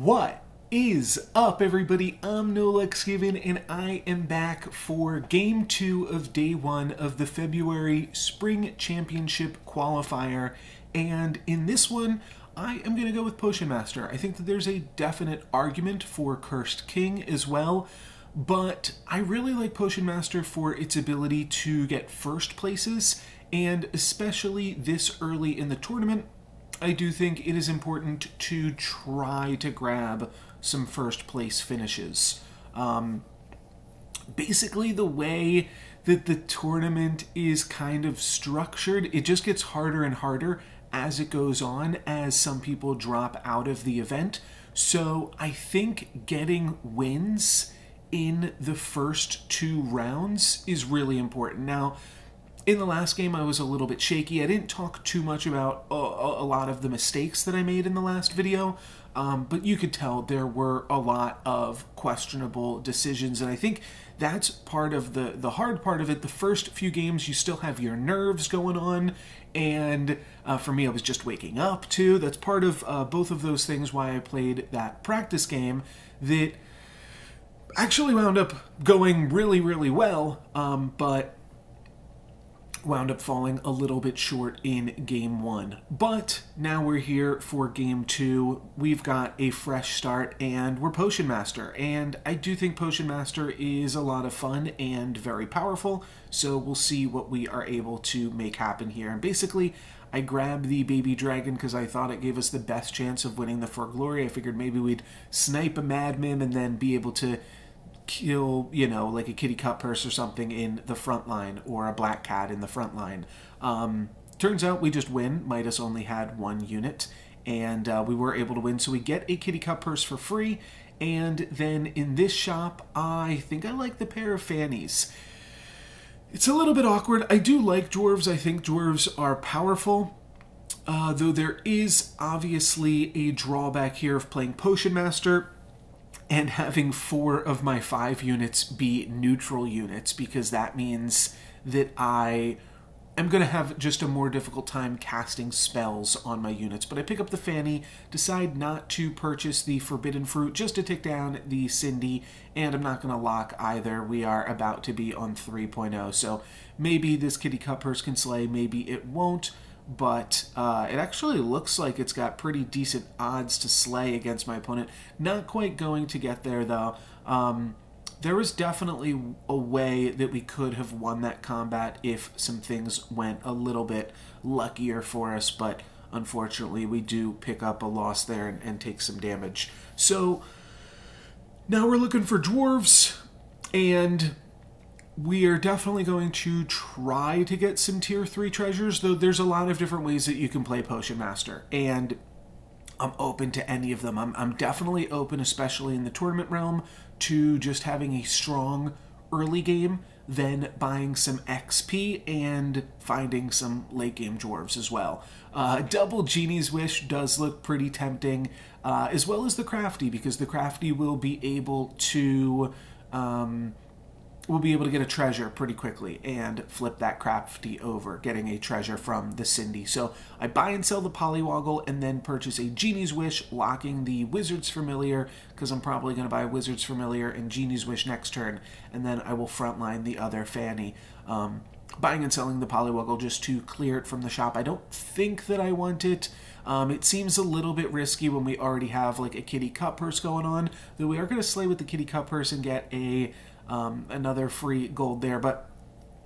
What is up, everybody? I'm NoLucksGiven, and I am back for Game 2 of Day 1 of the February Spring Championship Qualifier. And in this one, I am going to go with Potion Master. I think that there's a definite argument for Cursed King as well, but I really like Potion Master for its ability to get first places, and especially this early in the tournament, I do think it is important to try to grab some first place finishes. Basically, the way that the tournament is kind of structured, it just gets harder and harder as it goes on, as some people drop out of the event. So I think getting wins in the first 2 rounds is really important. Now, in the last game, I was a little bit shaky. I didn't talk too much about a lot of the mistakes that I made in the last video, but you could tell there were a lot of questionable decisions, and I think that's part of the hard part of it. The first few games, you still have your nerves going on, and for me, I was just waking up too. That's part of both of those things why I played that practice game that actually wound up going really, really well, but wound up falling a little bit short in Game 1. But now we're here for Game 2. We've got a fresh start, and we're Potion Master. And I do think Potion Master is a lot of fun and very powerful, so we'll see what we are able to make happen here. And basically, I grabbed the baby dragon because I thought it gave us the best chance of winning the For Glory. I figured maybe we'd snipe a madman and then be able to kill, you know, like a kitty cut purse or something in the front line, or a black cat in the front line. Turns out we just win. Midas only had 1 unit, and we were able to win, so we get a kitty cut purse for free. And then in this shop, I think I like the pair of fannies. It's a little bit awkward. I do like dwarves. I think dwarves are powerful, though there is obviously a drawback here of playing Potion Master and having 4 of my 5 units be neutral units, because that means that I am going to have just a more difficult time casting spells on my units. But I pick up the Fanny, decide not to purchase the Forbidden Fruit just to take down the Cindy, and I'm not going to lock either. We are about to be on 3.0, so maybe this kitty cut purse can slay, maybe it won't. But it actually looks like it's got pretty decent odds to slay against my opponent. Not quite going to get there, though. There was definitely a way that we could have won that combat if some things went a little bit luckier for us, but unfortunately we do pick up a loss there and take some damage. So now we're looking for dwarves, and we are definitely going to try to get some tier 3 treasures, though there's a lot of different ways that you can play Potion Master, and I'm open to any of them. I'm definitely open, especially in the tournament realm, to just having a strong early game, then buying some XP and finding some late game dwarves as well. Double Genie's Wish does look pretty tempting, as well as the Crafty, because the Crafty will be able to we'll be able to get a treasure pretty quickly and flip that Crafty over, getting a treasure from the Cindy. So I buy and sell the Polywoggle and then purchase a Genie's Wish, locking the Wizard's Familiar, because I'm probably going to buy Wizard's Familiar and Genie's Wish next turn, and then I will frontline the other Fanny. Buying and selling the Polywoggle just to clear it from the shop. I don't think that I want it. It seems a little bit risky when we already have like a kitty cut purse going on, though we are going to slay with the kitty cut purse and get a another free gold there, but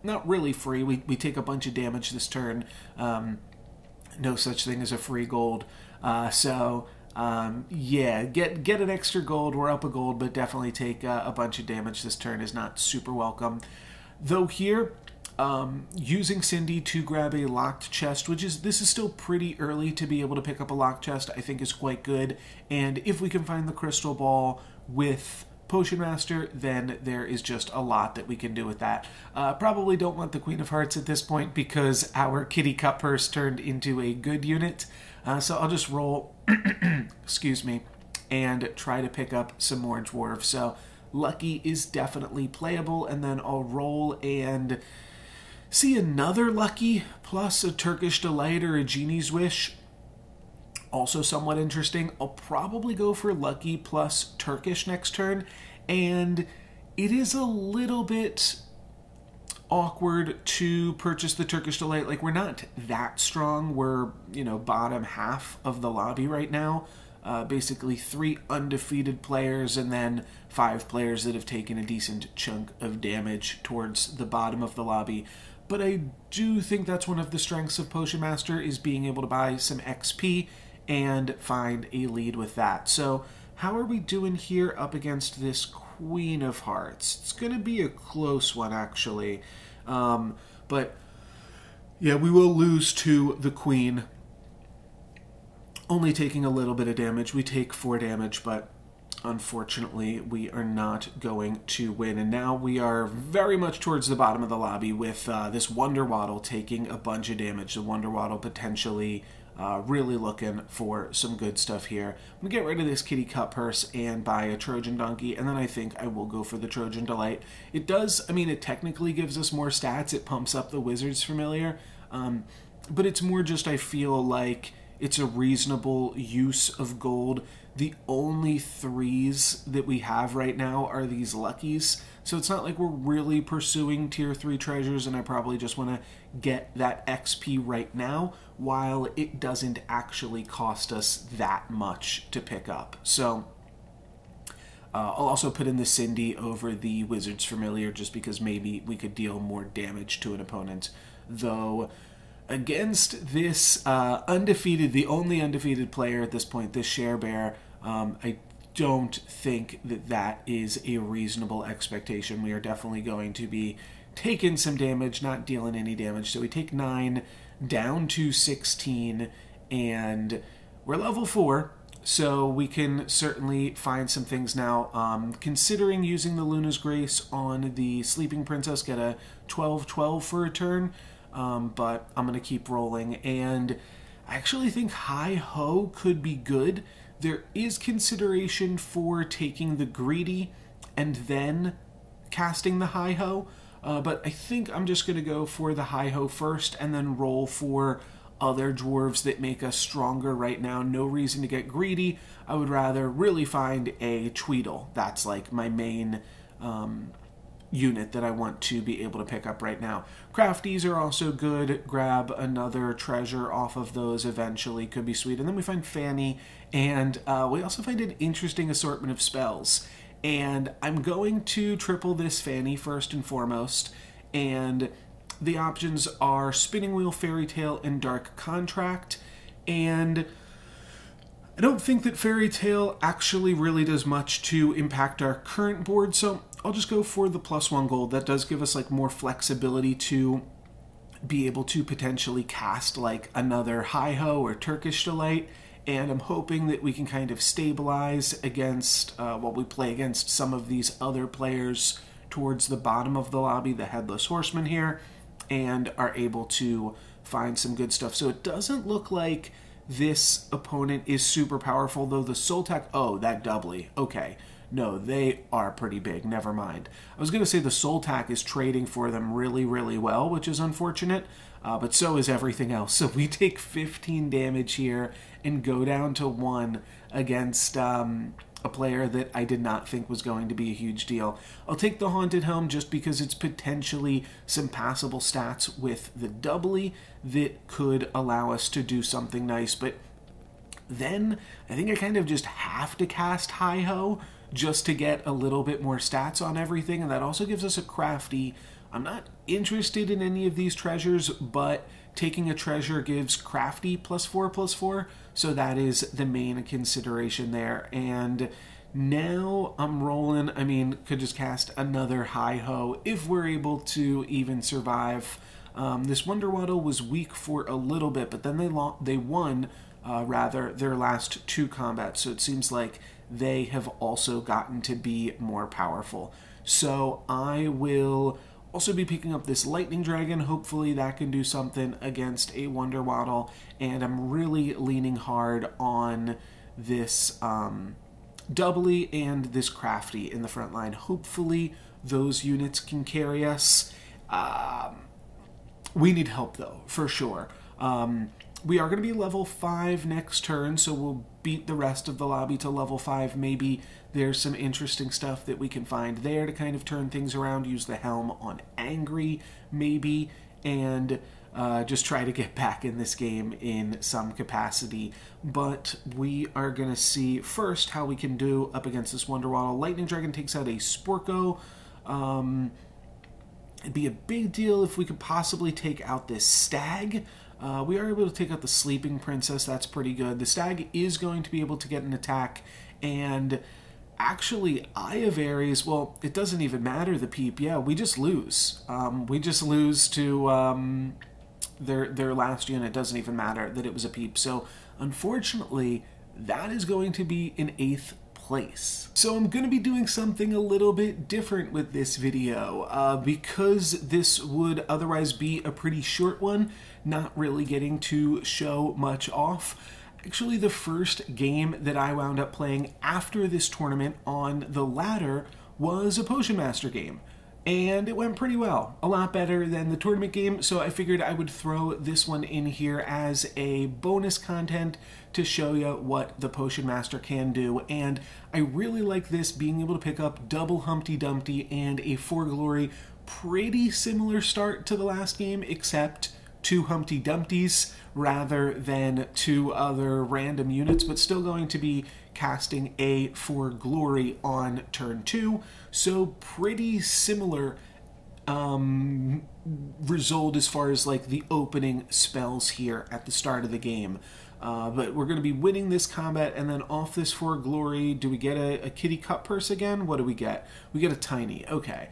not really free. We take a bunch of damage this turn. No such thing as a free gold. Yeah, get an extra gold. We're up a gold, but definitely take a bunch of damage this turn is not super welcome. Though here, using Cindy to grab a locked chest, this is still pretty early to be able to pick up a locked chest, I think is quite good. And if we can find the crystal ball with Potion Master, then there is just a lot that we can do with that. Probably don't want the Queen of Hearts at this point because our kitty cut purse turned into a good unit. So I'll just roll, excuse me, and try to pick up some more dwarves. So Lucky is definitely playable, and then I'll roll and see another Lucky plus a Turkish Delight or a Genie's Wish. Also somewhat interesting, I'll probably go for Lucky plus Turkish next turn, and it is a little bit awkward to purchase the Turkish Delight. Like, we're not that strong. We're, you know, bottom half of the lobby right now. Basically 3 undefeated players and then 5 players that have taken a decent chunk of damage towards the bottom of the lobby. But I do think that's one of the strengths of Potion Master, is being able to buy some XP and find a lead with that. So how are we doing here up against this Queen of Hearts? It's going to be a close one, actually. But yeah, we will lose to the Queen, only taking a little bit of damage. We take 4 damage, but unfortunately we are not going to win. And now we are very much towards the bottom of the lobby with this Wonder Waddle taking a bunch of damage. The Wonder Waddle potentially really looking for some good stuff here. I'm going to get rid of this Kitty Cut Purse and buy a Trojan Donkey, and then I think I will go for the Trojan Delight. It does, I mean, it technically gives us more stats. It pumps up the Wizard's Familiar, but it's more just, I feel like it's a reasonable use of gold. The only 3s that we have right now are these Luckies, so it's not like we're really pursuing tier 3 treasures, and I probably just want to get that XP right now while it doesn't actually cost us that much to pick up. So I'll also put in the Cindy over the Wizard's Familiar just because maybe we could deal more damage to an opponent, though against this undefeated, the only undefeated player at this point, this Share Bear, I don't think that that is a reasonable expectation. We are definitely going to be taking some damage, not dealing any damage. So we take 9 down to 16, and we're level 4, so we can certainly find some things now. Considering using the Luna's Grace on the Sleeping Princess, get a 12-12 for a turn. But I'm going to keep rolling, and I actually think Hi Ho could be good. There is consideration for taking the Greedy and then casting the Hi Ho, but I think I'm just going to go for the Hi Ho first and then roll for other dwarves that make us stronger right now. No reason to get greedy. I would rather really find a Tweedle. That's like my main unit that I want to be able to pick up right now. Crafties are also good. Grab another treasure off of those eventually. Could be sweet. And then we find Fanny, and we also find an interesting assortment of spells. And I'm going to triple this Fanny first and foremost, and the options are Spinning Wheel, Fairy Tale, and Dark Contract. And I don't think that Fairy Tale actually really does much to impact our current board, so I'll just go for the +1 gold. That does give us like more flexibility to be able to potentially cast like another Hi Ho or Turkish Delight, and I'm hoping that we can kind of stabilize against while we play against some of these other players towards the bottom of the lobby, the Headless Horseman here, and are able to find some good stuff. So it doesn't look like this opponent is super powerful, though the Soltak, oh, that doubly, okay. No, they are pretty big, never mind. I was going to say the Soltak is trading for them really, really well, which is unfortunate, but so is everything else. So we take 15 damage here and go down to 1 against a player that I did not think was going to be a huge deal. I'll take the Haunted Helm just because it's potentially some passable stats with the doubly that could allow us to do something nice, but then I think I kind of just have to cast Hi Ho just to get a little bit more stats on everything, and that also gives us a crafty. I'm not interested in any of these treasures, but taking a treasure gives crafty +4/+4, so that is the main consideration there. And now I'm rolling. I mean, could just cast another Hi Ho if we're able to even survive. This Wonder Waddle was weak for a little bit, but then they won their last 2 combats, so it seems like they have also gotten to be more powerful. So I will also be picking up this Lightning Dragon. Hopefully that can do something against a Wonder Waddle, and I'm really leaning hard on this doubly and this crafty in the front line. Hopefully those units can carry us. We need help though, for sure. We are going to be level 5 next turn, so we'll beat the rest of the lobby to level 5. Maybe there's some interesting stuff that we can find there to kind of turn things around. Use the helm on Angry, maybe, and just try to get back in this game in some capacity. But we are going to see first how we can do up against this Wonderwaddle. Lightning Dragon takes out a Sporko. It'd be a big deal if we could possibly take out this Stag. We are able to take out the Sleeping Princess. That's pretty good. The Stag is going to be able to get an attack, and actually Eye of Ares, well, it doesn't even matter, the Peep. Yeah, we just lose. We just lose to their last unit. It doesn't even matter that it was a Peep. So unfortunately, that is going to be in 8th place. So I'm going to be doing something a little bit different with this video because this would otherwise be a pretty short one, not really getting to show much off. Actually, the first game that I wound up playing after this tournament on the ladder was a Potion Master game. And it went pretty well, a lot better than the tournament game, so I figured I would throw this one in here as a bonus content to show you what the Potion Master can do. And I really like this, being able to pick up double Humpty Dumpty and a 4 Glory. Pretty similar start to the last game, except 2 Humpty Dumpties rather than 2 other random units, but still going to be casting a 4 Glory on turn 2. So pretty similar result as far as like the opening spells here at the start of the game. But we're going to be winning this combat, and then off this 4 Glory, do we get a kitty cut purse again? What do we get? We get a tiny. Okay.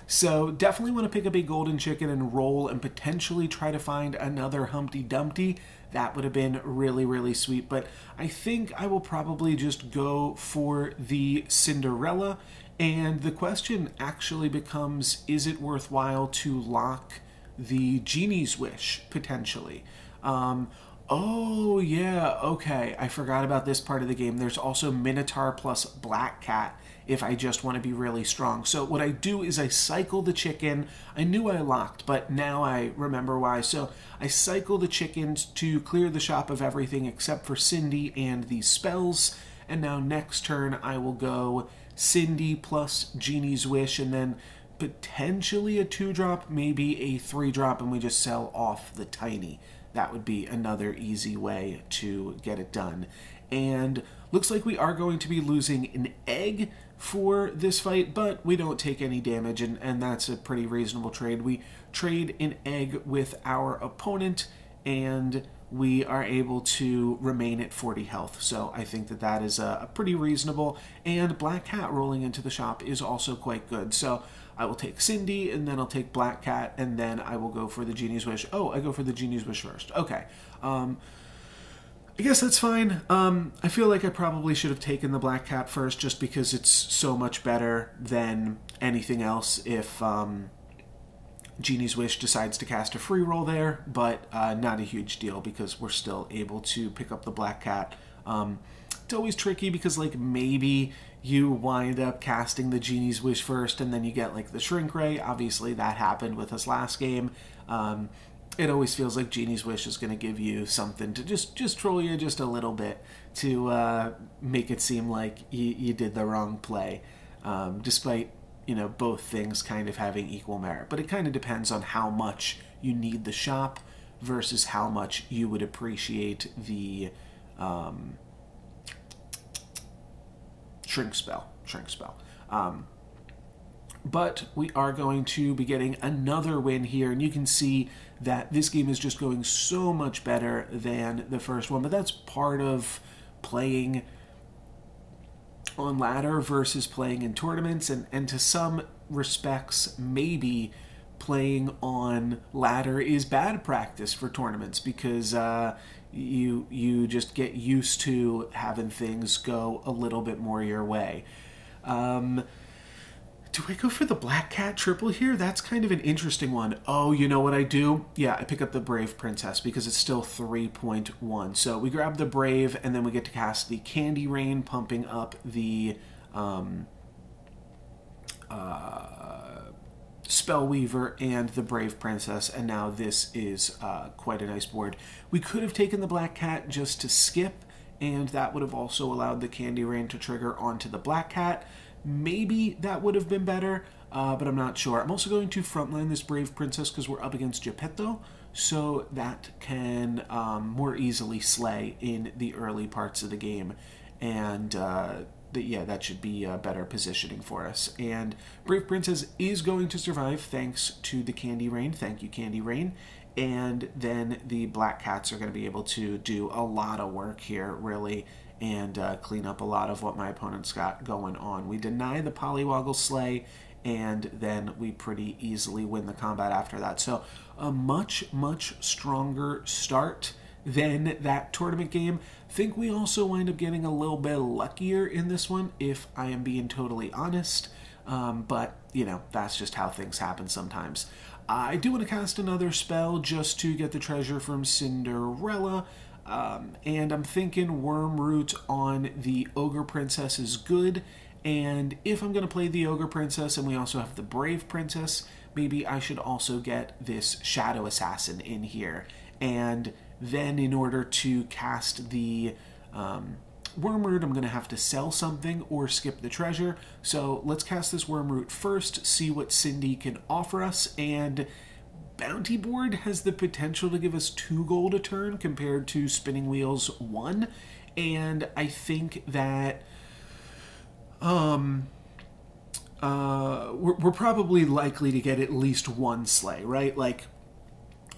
So definitely want to pick up a golden chicken and roll and potentially try to find another Humpty Dumpty. That would have been really, really sweet. But I think I will probably just go for the Cinderella. And the question actually becomes, is it worthwhile to lock the Genie's Wish, potentially? Oh, yeah, okay. I forgot about this part of the game. There's also Minotaur plus Black Cat if I just want to be really strong. So what I do is I cycle the chicken. I knew I locked, but now I remember why. So I cycle the chickens to clear the shop of everything except for Cindy and these spells. And now next turn I will go Cindy plus Genie's Wish, and then potentially a 2-drop, maybe a 3-drop, and we just sell off the tiny. That would be another easy way to get it done. And looks like we are going to be losing an egg for this fight, but we don't take any damage, and that's a pretty reasonable trade. We trade an egg with our opponent, and we are able to remain at 40 health. So I think that that is a pretty reasonable, and Black Cat rolling into the shop is also quite good. So I will take Cindy, and then I'll take Black Cat, and then I will go for the Genie's Wish. Oh, I go for the Genie's Wish first. Okay. I guess that's fine. I feel like I probably should have taken the Black Cat first just because it's so much better than anything else if Genie's Wish decides to cast a free roll there, but not a huge deal because we're still able to pick up the Black Cat. It's always tricky because like maybe you wind up casting the Genie's Wish first and then you get like the Shrink Ray. Obviously that happened with us last game. It always feels like Genie's Wish is going to give you something to just troll you just a little bit to make it seem like you did the wrong play, despite, you know, both things kind of having equal merit. But it kind of depends on how much you need the shop versus how much you would appreciate the shrink spell. But we are going to be getting another win here, and you can see that this game is just going so much better than the first one, but that's part of playing on ladder versus playing in tournaments, and to some respects, maybe playing on ladder is bad practice for tournaments because you just get used to having things go a little bit more your way. Do I go for the Black Cat triple here? That's kind of an interesting one. Oh, you know what I do? Yeah, I pick up the Brave Princess because it's still 3.1. So we grab the Brave, and then we get to cast the Candy Rain, pumping Spellweaver and the Brave Princess, and now this is quite a nice board. We could have taken the Black Cat just to skip, and that would have also allowed the Candy Rain to trigger onto the Black Cat. Maybe that would have been better, but I'm not sure. I'm also going to frontline this Brave Princess because we're up against Geppetto, so that can more easily slay in the early parts of the game, and yeah, that should be better positioning for us. And Brave Princess is going to survive thanks to the Candy Rain. Thank you, Candy Rain. And then the Black Cats are going to be able to do a lot of work here, really, and clean up a lot of what my opponent's got going on. We deny the Pollywoggle Slay, and then we pretty easily win the combat after that. So a much, much stronger start than that tournament game. I think we also wind up getting a little bit luckier in this one, if I am being totally honest. But, you know, that's just how things happen sometimes. I do want to cast another spell just to get the treasure from Cinderella. And I'm thinking Wormroot on the Ogre Princess is good. And if I'm going to play the Ogre Princess and we also have the Brave Princess, maybe I should also get this Shadow Assassin in here. And then in order to cast the Wormroot, I'm going to have to sell something or skip the treasure. So let's cast this Wormroot first, see what Cindy can offer us. And Bounty Board has the potential to give us 2 gold a turn compared to Spinning Wheels 1. And I think that we're probably likely to get at least 1 slay, right? Like,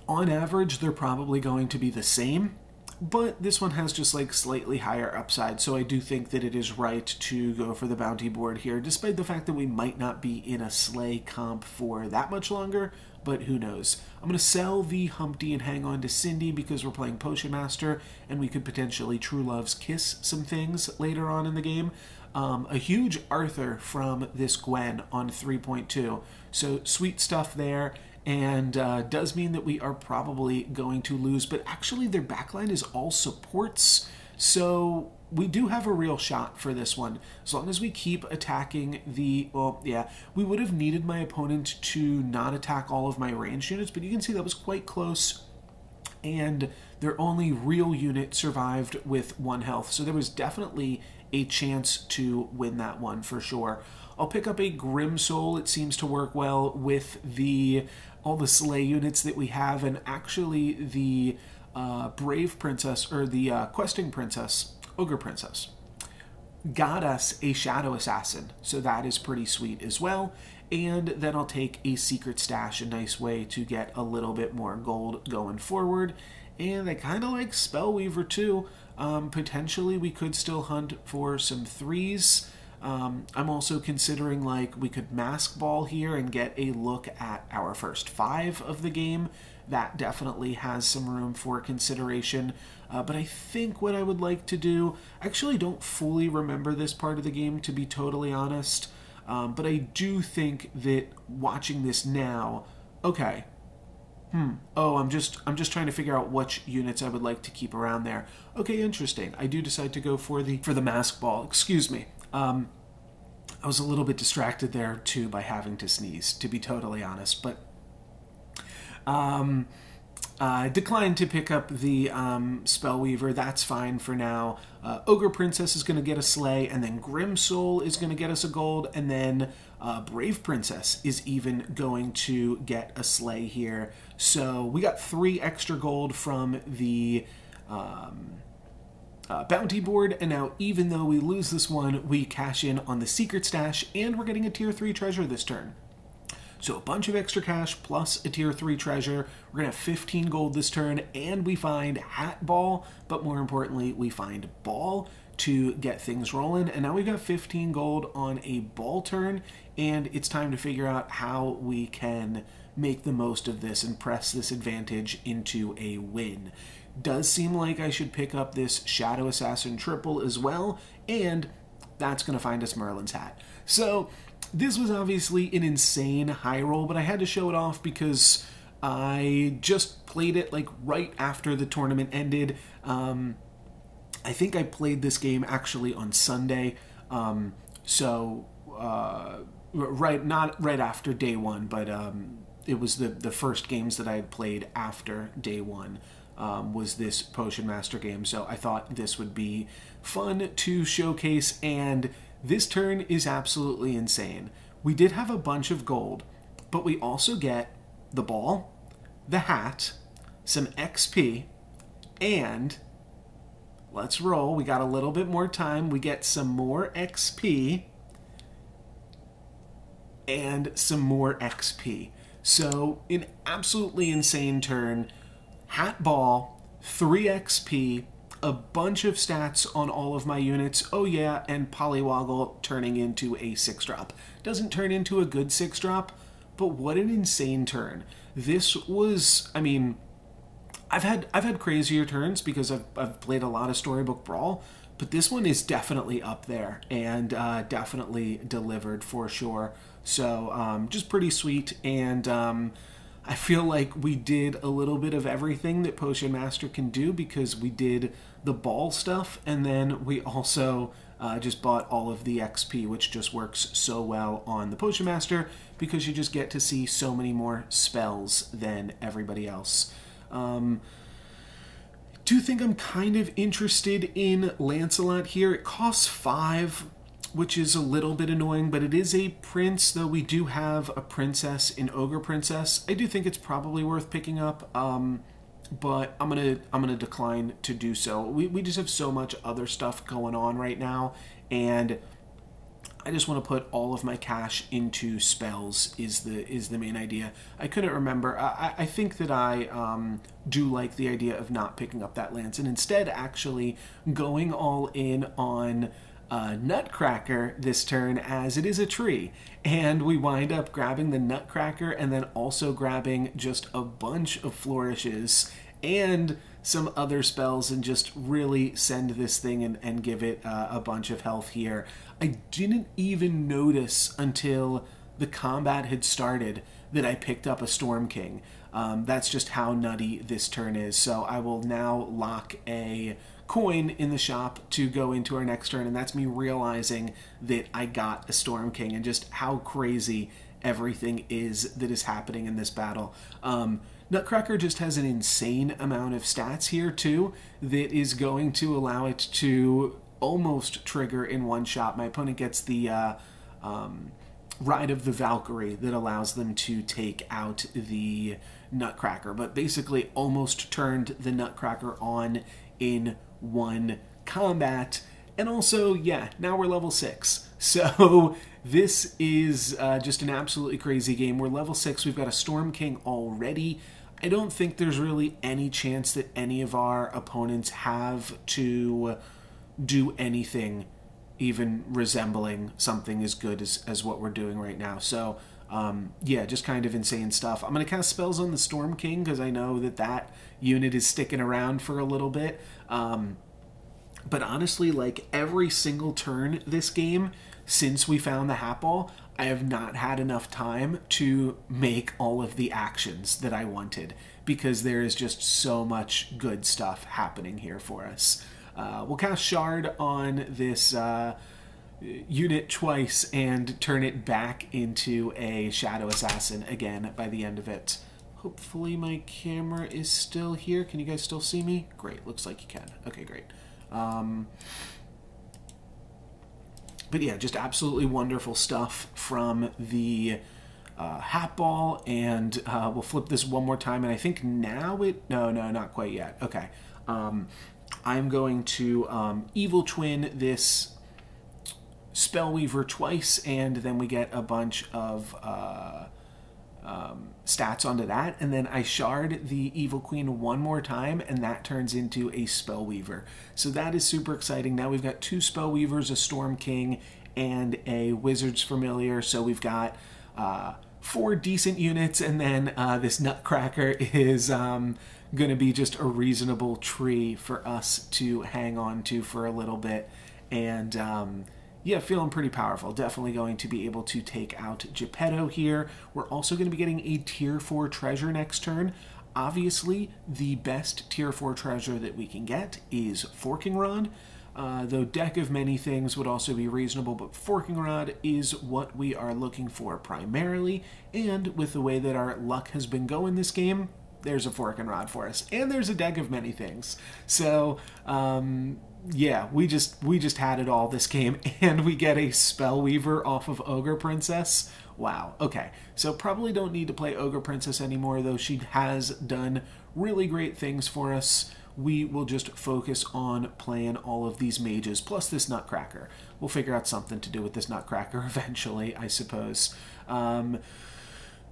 on average, they're probably going to be the same, but this one has just like slightly higher upside, so I do think that it is right to go for the Bounty Board here, despite the fact that we might not be in a slay comp for that much longer, but who knows. I'm going to sell the Humpty and hang on to Cindy because we're playing Potion Master, and we could potentially True Love's Kiss some things later on in the game. A huge Arthur from this Gwen on 3.2, so sweet stuff there. And does mean that we are probably going to lose, but actually their backline is all supports, so we do have a real shot for this one. As long as we keep attacking the, well, yeah, we would have needed my opponent to not attack all of my ranged units, but you can see that was quite close, and their only real unit survived with 1 health, so there was definitely a chance to win that one for sure. I'll pick up a Grim Soul. It seems to work well with all the Slay units that we have, and actually the Brave Princess, or the Questing Princess, Ogre Princess, got us a Shadow Assassin, so that is pretty sweet as well. And then I'll take a Secret Stash, a nice way to get a little bit more gold going forward. And I kind of like Spellweaver too. Potentially we could still hunt for some 3s. I'm also considering, like, we could Mask Ball here and get a look at our first 5 of the game. That definitely has some room for consideration. But I think what I would like to do, I actually don't fully remember this part of the game, to be totally honest. But I do think that watching this now, okay. Oh, I'm just trying to figure out which units I would like to keep around there. Okay, interesting. I do decide to go for the Mask Ball. Excuse me. I was a little bit distracted there too by having to sneeze, to be totally honest, but I declined to pick up the Spellweaver. That's fine for now. Ogre Princess is going to get a slay, and then Grim Soul is going to get us a gold, and then Brave Princess is even going to get a slay here. So we got 3 extra gold from the Bounty Board, and now even though we lose this one, we cash in on the Secret Stash, and we're getting a Tier 3 treasure this turn. So a bunch of extra cash plus a Tier 3 treasure. We're going to have 15 gold this turn, and we find Hat Ball, but more importantly, we find Ball to get things rolling. And now we've got 15 gold on a ball turn, and it's time to figure out how we can make the most of this and press this advantage into a win. Does seem like I should pick up this Shadow Assassin triple as well, and that's going to find us Merlin's hat. So this was obviously an insane high roll, but I had to show it off because I just played it like right after the tournament ended. I think I played this game actually on Sunday, so not right after day one, but it was the first games that I had played after day one. Was this Potion Master game, so I thought this would be fun to showcase, and this turn is absolutely insane. We did have a bunch of gold, but we also get the ball, the hat, some XP, and let's roll. We got a little bit more time. We get some more XP and some more XP. So an absolutely insane turn. Hat, ball, 3 XP, a bunch of stats on all of my units. Oh yeah, and Polywoggle turning into a 6-drop. Doesn't turn into a good 6-drop, but what an insane turn. This was, I mean, I've had crazier turns because I've played a lot of Storybook Brawl, but this one is definitely up there and definitely delivered for sure. So just pretty sweet, and I feel like we did a little bit of everything that Potion Master can do, because we did the ball stuff, and then we also just bought all of the XP, which just works so well on the Potion Master because you just get to see so many more spells than everybody else. I do think I'm kind of interested in Lancelot here. It costs 5, which is a little bit annoying, but it is a prince, though we do have a princess in Ogre Princess. I do think it's probably worth picking up, but I'm gonna decline to do so. We just have so much other stuff going on right now, and I just want to put all of my cash into spells is the main idea. I couldn't remember. I think that I do like the idea of not picking up that lance and instead actually going all in on Nutcracker this turn, as it is a tree, and we wind up grabbing the Nutcracker and then also grabbing just a bunch of flourishes and some other spells and just really send this thing and give it a bunch of health here. I didn't even notice until the combat had started that I picked up a Storm King. That's just how nutty this turn is. So I will now lock a coin in the shop to go into our next turn, and that's me realizing that I got a Storm King and just how crazy everything is that is happening in this battle. Nutcracker just has an insane amount of stats here too that is going to allow it to almost trigger in one shot. My opponent gets the Ride of the Valkyrie that allows them to take out the Nutcracker, but basically almost turned the Nutcracker on in one combat. And also, yeah, now we're level 6. So this is just an absolutely crazy game. We're level 6. We've got a Storm King already. I don't think there's really any chance that any of our opponents have to do anything even resembling something as good as what we're doing right now. So yeah, just kind of insane stuff. I'm going to cast spells on the Storm King because I know that unit is sticking around for a little bit. But honestly, like every single turn this game, since we found the Hat Ball, I have not had enough time to make all of the actions that I wanted because there is just so much good stuff happening here for us. We'll cast Shard on this unit twice and turn it back into a Shadow Assassin again by the end of it. Hopefully my camera is still here. Can you guys still see me? Great, looks like you can. Okay, great. But yeah, just absolutely wonderful stuff from the Hat Ball, and we'll flip this one more time, and I think now no, not quite yet. Okay. I'm going to Evil Twin this Spellweaver twice, and then we get a bunch of stats onto that, and then I shard the Evil Queen one more time, and that turns into a Spellweaver. So that is super exciting. Now we've got 2 Spellweavers, a Storm King, and a Wizard's Familiar, so we've got 4 decent units, and then this Nutcracker is going to be just a reasonable tree for us to hang on to for a little bit, and yeah, feeling pretty powerful. Definitely going to be able to take out Geppetto here. We're also going to be getting a tier 4 treasure next turn. Obviously, the best tier 4 treasure that we can get is Forking Rod. though Deck of Many Things would also be reasonable, but Forking Rod is what we are looking for primarily, and with the way that our luck has been going this game, there's a Forking Rod for us, and there's a Deck of Many Things. So, yeah, we just had it all this game, and we get a Spellweaver off of Ogre Princess. Wow, okay, so probably don't need to play Ogre Princess anymore, though she has done really great things for us. We will just focus on playing all of these mages, plus this Nutcracker. We'll figure out something to do with this Nutcracker eventually, I suppose.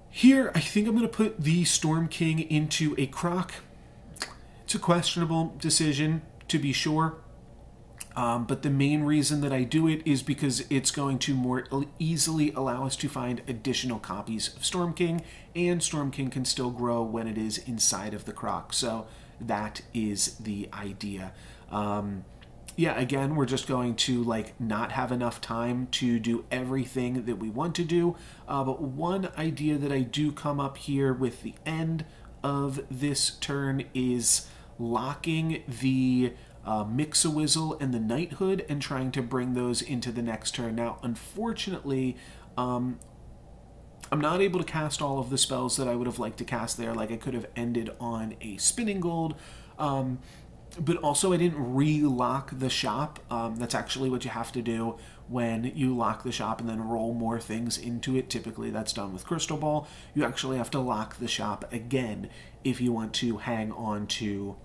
Here, I think I'm going to put the Storm King into a Croc. It's a questionable decision, to be sure. But the main reason that I do it is because it's going to more easily allow us to find additional copies of Storm King, and Storm King can still grow when it is inside of the Croc. So that is the idea. Yeah, again, we're just going to like not have enough time to do everything that we want to do. But one idea that I do come up here with the end of this turn is locking the Mix-a-Wizzle and the Knighthood and trying to bring those into the next turn. Now, unfortunately, I'm not able to cast all of the spells that I would have liked to cast there. Like, I could have ended on a Spinning Gold, but also I didn't re-lock the shop. That's actually what you have to do when you lock the shop and then roll more things into it. Typically, that's done with Crystal Ball. You actually have to lock the shop again if you want to hang on to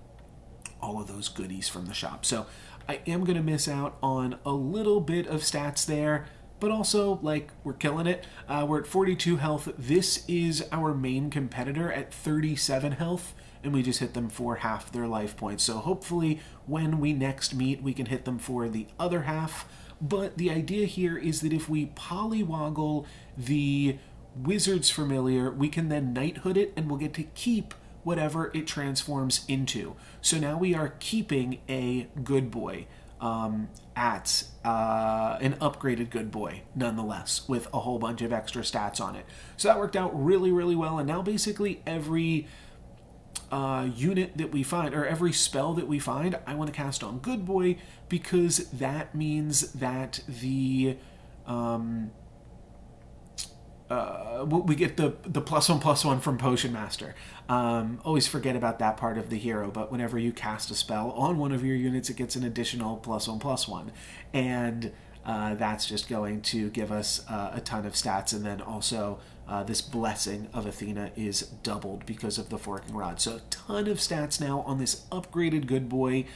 all of those goodies from the shop. So I am going to miss out on a little bit of stats there, but also, like, we're killing it. We're at 42 health. This is our main competitor at 37 health, and we just hit them for half their life points. So hopefully when we next meet, we can hit them for the other half. But the idea here is that if we polywoggle the Wizard's Familiar, we can then Knighthood it, and we'll get to keep whatever it transforms into. So now we are keeping a good boy at an upgraded good boy, nonetheless, with a whole bunch of extra stats on it. So that worked out really, really well, and now basically every unit that we find, or every spell that we find, I want to cast on good boy, because that means that the we get the +1/+1 from Potion Master. Always forget about that part of the hero, but whenever you cast a spell on one of your units, it gets an additional +1/+1. And that's just going to give us a ton of stats, and then also this Blessing of Athena is doubled because of the Forking Rod. So a ton of stats now on this upgraded good boy.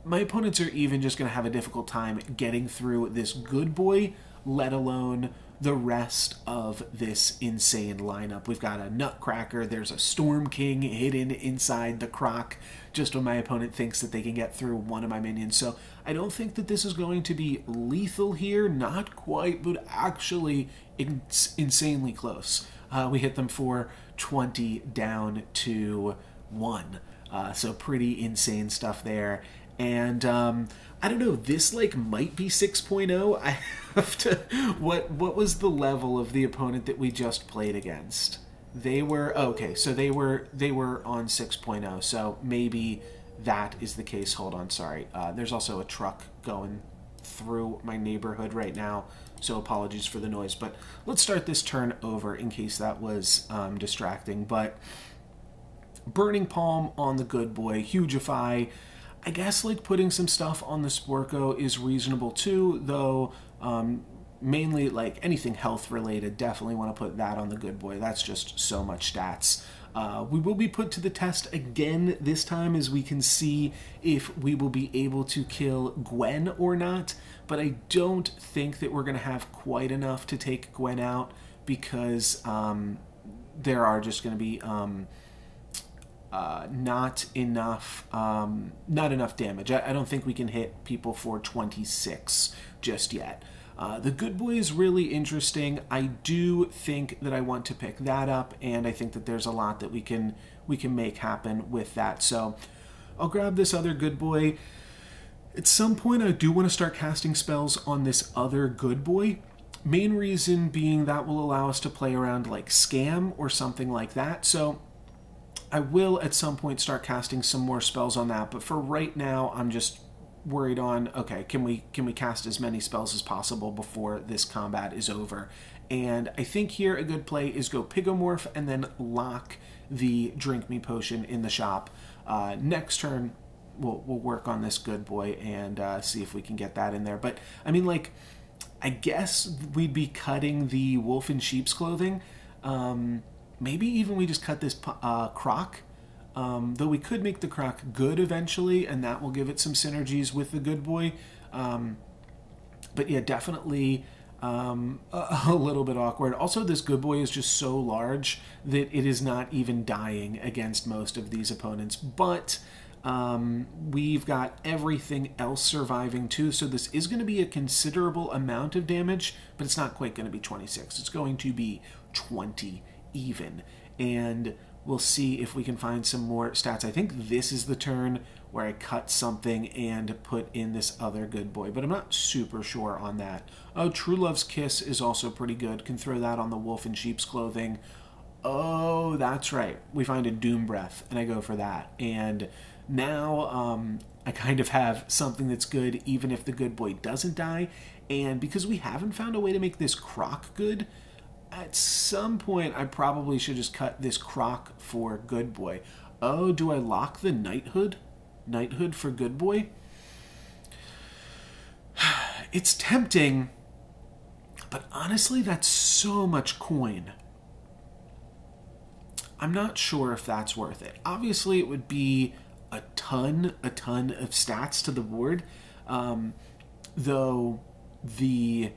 My opponents are even just going to have a difficult time getting through this good boy, let alone the rest of this insane lineup. We've got a Nutcracker, there's a Storm King hidden inside the Croc, just when my opponent thinks that they can get through one of my minions. So I don't think that this is going to be lethal here, not quite, but actually insanely close. We hit them for 20 down to 1. So pretty insane stuff there. And I don't know, this like might be 6.0. I have to, what was the level of the opponent that we just played against? They were, okay, so they were on 6.0, so maybe that is the case. Hold on, sorry. There's also a truck going through my neighborhood right now, so apologies for the noise. But let's start this turn over in case that was distracting. But Burning Palm on the good boy, Hugify. I guess like putting some stuff on the Sporko is reasonable too, though mainly like anything health related, definitely want to put that on the good boy. That's just so much stats. We will be put to the test again this time, as we can see if we will be able to kill Gwen or not, but I don't think that we're going to have quite enough to take Gwen out, because there are just going to be not enough damage. I don't think we can hit people for 26 just yet. The good boy is really interesting. I do think that I want to pick that up, and I think that there's a lot that we can make happen with that. So I'll grab this other good boy. At some point, I do want to start casting spells on this other good boy. Main reason being that will allow us to play around like Scam or something like that. So I will at some point start casting some more spells on that, but for right now, I'm just worried on, okay, can we cast as many spells as possible before this combat is over? And I think here a good play is go Pigomorph and then lock the Drink Me potion in the shop. Next turn, we'll work on this good boy and see if we can get that in there. But, I mean, like, I guess we'd be cutting the wolf in sheep's clothing. Maybe even we just cut this croc. Though we could make the croc good eventually, and that will give it some synergies with the good boy. But yeah, definitely a little bit awkward. Also, this good boy is just so large that it is not even dying against most of these opponents. But we've got everything else surviving too, so this is going to be a considerable amount of damage, but it's not quite going to be 26. It's going to be 20 even. And we'll see if we can find some more stats. I think this is the turn where I cut something and put in this other good boy, but I'm not super sure on that. Oh, True Love's Kiss is also pretty good. Can throw that on the wolf in sheep's clothing. Oh, that's right. We find a Doom Breath, and I go for that. And now I kind of have something that's good even if the good boy doesn't die. And because we haven't found a way to make this croc good, at some point I probably should just cut this croc for good boy. Oh, do I lock the knighthood? Knighthood for good boy? It's tempting, but honestly, that's so much coin. I'm not sure if that's worth it. Obviously, it would be a ton of stats to the board, though the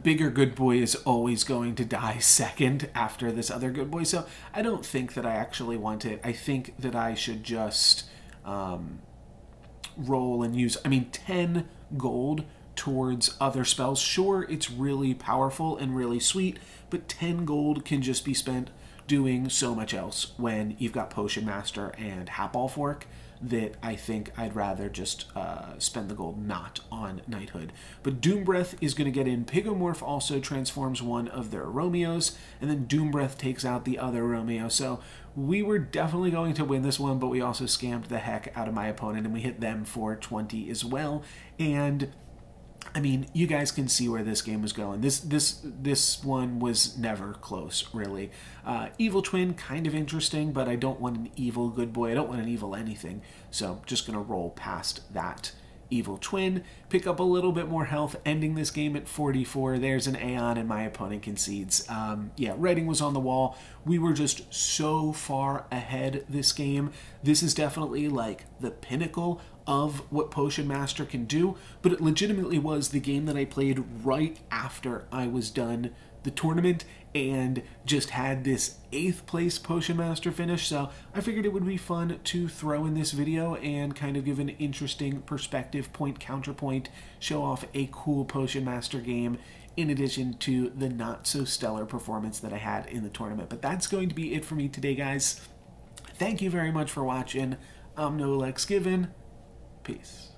bigger good boy is always going to die second after this other good boy, so I don't think that I actually want it. I think that I should just roll and use, 10 gold towards other spells. Sure, it's really powerful and really sweet, but 10 gold can just be spent doing so much else when you've got Potion Master and Hatball Fork that I think I'd rather just spend the gold not on Knighthood. But Doom Breath is going to get in. Pigomorph also transforms one of their Romeos, and then Doom Breath takes out the other Romeo. So we were definitely going to win this one, but we also scammed the heck out of my opponent, and we hit them for 20 as well. And you guys can see where this game was going. This one was never close, really. Evil Twin, kind of interesting, but I don't want an evil good boy. I don't want an evil anything. So just going to roll past that Evil Twin, pick up a little bit more health, ending this game at 44. There's an Aeon, and my opponent concedes. Yeah, writing was on the wall. We were just so far ahead this game. This is definitely like the pinnacle of what Potion Master can do, but it legitimately was the game that I played right after I was done the tournament and just had this 8th place Potion Master finish, so I figured it would be fun to throw in this video and kind of give an interesting perspective, point, counterpoint, show off a cool Potion Master game in addition to the not so stellar performance that I had in the tournament. But that's going to be it for me today, guys. Thank you very much for watching. I'm NoLucksGiven. Peace.